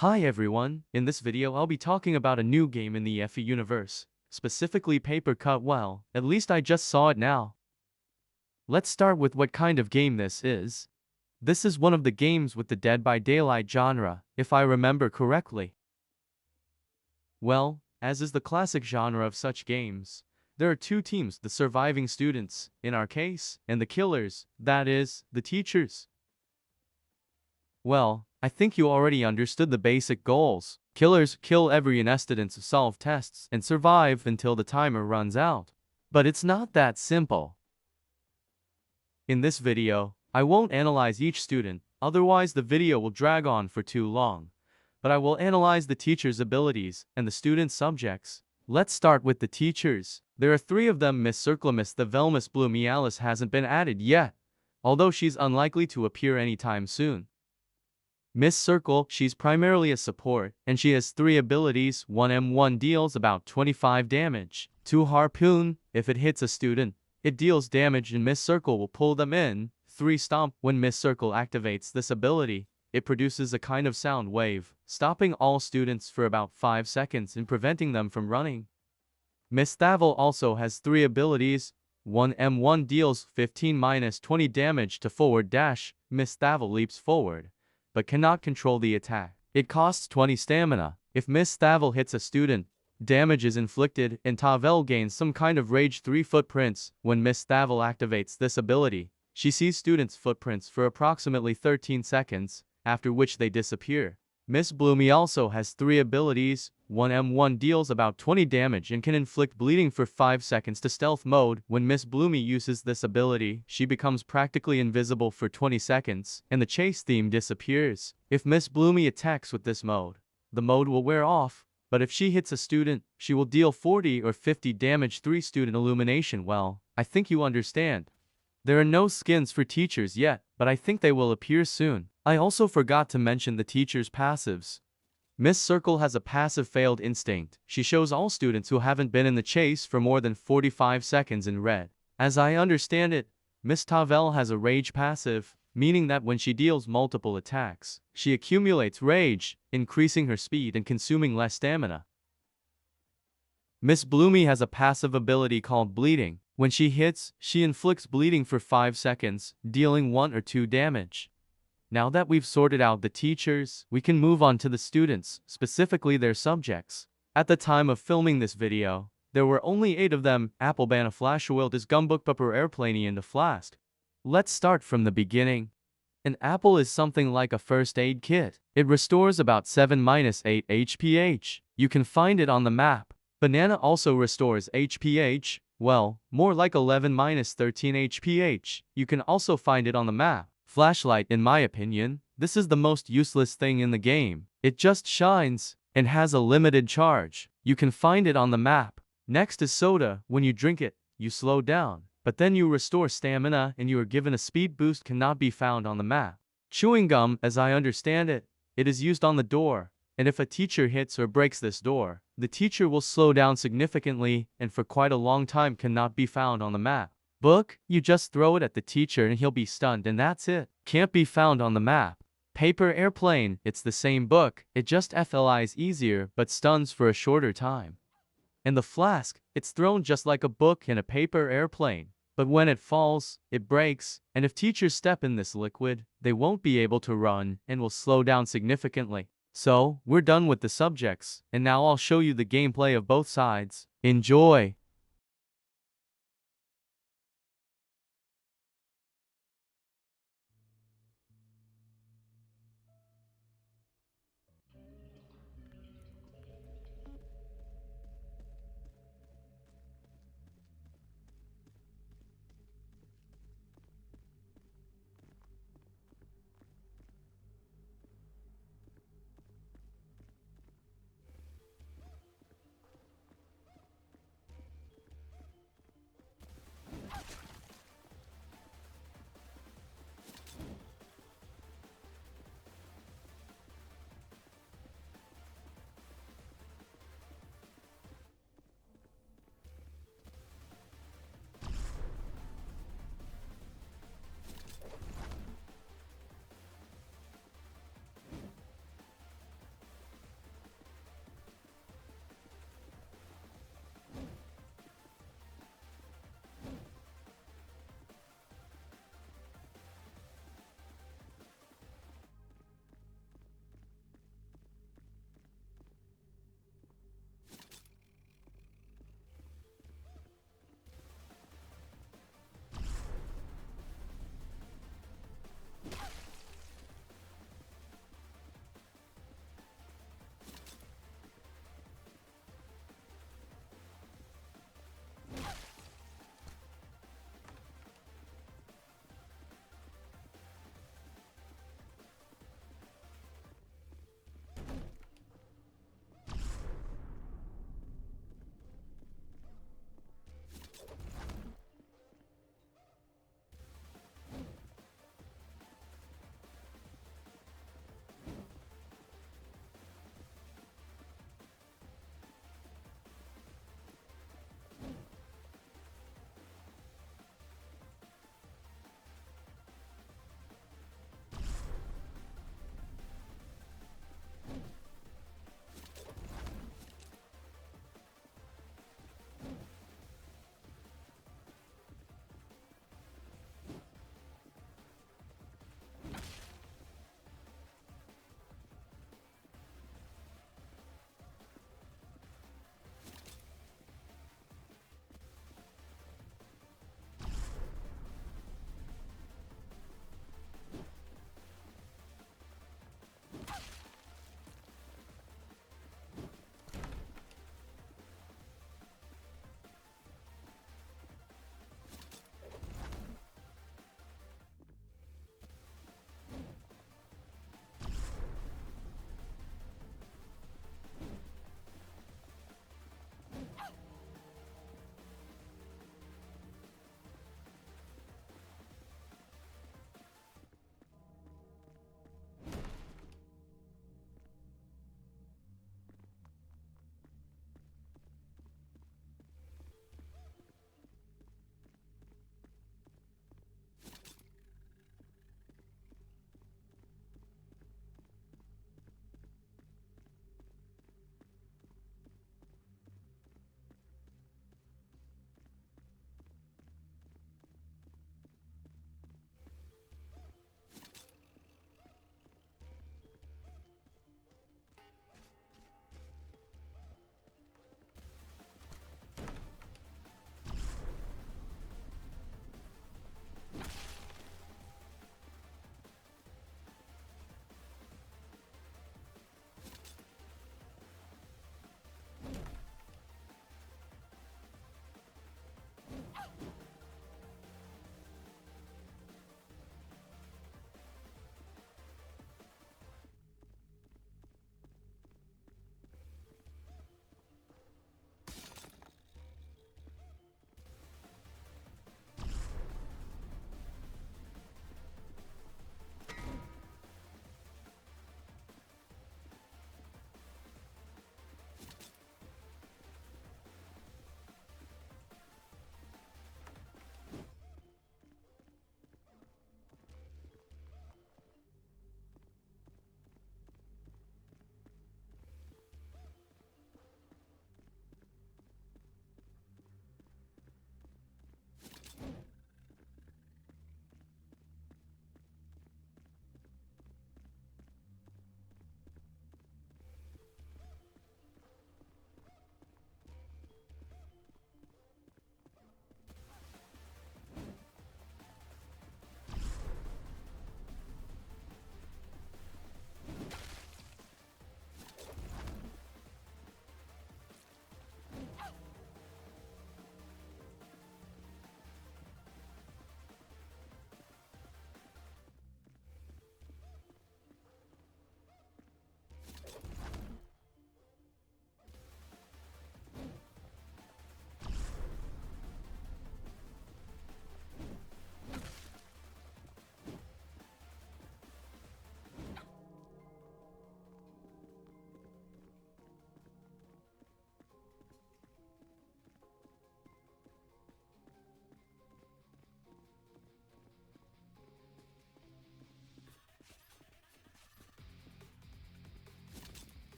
Hi everyone, in this video I'll be talking about a new game in the FE universe, specifically Paper Cut. Well, at least I just saw it now. Let's start with what kind of game this is. This is one of the games with the Dead by Daylight genre, if I remember correctly. Well, as is the classic genre of such games, there are two teams, the surviving students, in our case, and the killers, that is, the teachers. Well, I think you already understood the basic goals. Killers kill every student to solve tests and survive until the timer runs out. But it's not that simple. In this video, I won't analyze each student, otherwise the video will drag on for too long. But I will analyze the teacher's abilities and the student's subjects. Let's start with the teachers. There are three of them. Miss Circle, Miss the Velmus Bloomy Alice hasn't been added yet, although she's unlikely to appear anytime soon. Miss Circle, she's primarily a support, and she has 3 abilities. 1M1 deals about 25 damage. 2 Harpoon, if it hits a student, it deals damage and Miss Circle will pull them in. 3 Stomp, when Miss Circle activates this ability, it produces a kind of sound wave, stopping all students for about 5 seconds and preventing them from running. Miss Thavel also has 3 abilities. 1M1 deals 15-20 damage to forward dash. Miss Thavel leaps forward, but cannot control the attack. It costs 20 stamina. If Miss Thavel hits a student, damage is inflicted, and Tavel gains some kind of rage. 3 Footprints, when Miss Thavel activates this ability, she sees students' footprints for approximately 13 seconds, after which they disappear. Miss Bloomy also has 3 abilities. 1M1 deals about 20 damage and can inflict bleeding for 5 seconds. To stealth mode, when Miss Bloomy uses this ability, she becomes practically invisible for 20 seconds, and the chase theme disappears. If Miss Bloomy attacks with this mode, the mode will wear off, but if she hits a student, she will deal 40 or 50 damage. 3 Student Illumination. Well, I think you understand. There are no skins for teachers yet, but I think they will appear soon. I also forgot to mention the teacher's passives. Miss Circle has a passive Failed Instinct. She shows all students who haven't been in the chase for more than 45 seconds in red. As I understand it, Miss Tavel has a Rage passive, meaning that when she deals multiple attacks, she accumulates rage, increasing her speed and consuming less stamina. Miss Bloomy has a passive ability called Bleeding. When she hits, she inflicts bleeding for 5 seconds, dealing 1 or 2 damage. Now that we've sorted out the teachers, we can move on to the students, specifically their subjects. At the time of filming this video, there were only 8 of them. Appleban, Flashwilt is Gumbook Pupper Airplane and a Flask. Let's start from the beginning. An apple is something like a first aid kit. It restores about 7-8 HPH. You can find it on the map. Banana also restores HPH, well, more like 11-13 HPH. You can also find it on the map. Flashlight, in my opinion, this is the most useless thing in the game. It just shines and has a limited charge. You can find it on the map. Next is soda. When you drink it, you slow down, but then you restore stamina and you are given a speed boost. Cannot be found on the map. Chewing gum, as I understand it, it is used on the door, and if a teacher hits or breaks this door, the teacher will slow down significantly and for quite a long time. Cannot be found on the map. Book, you just throw it at the teacher and he'll be stunned and that's it. Can't be found on the map. Paper Airplane, it's the same book, it just FLIs easier but stuns for a shorter time. And the Flask, it's thrown just like a book in a paper airplane, but when it falls, it breaks, and if teachers step in this liquid, they won't be able to run and will slow down significantly. So, we're done with the subjects, and now I'll show you the gameplay of both sides. Enjoy!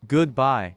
Goodbye.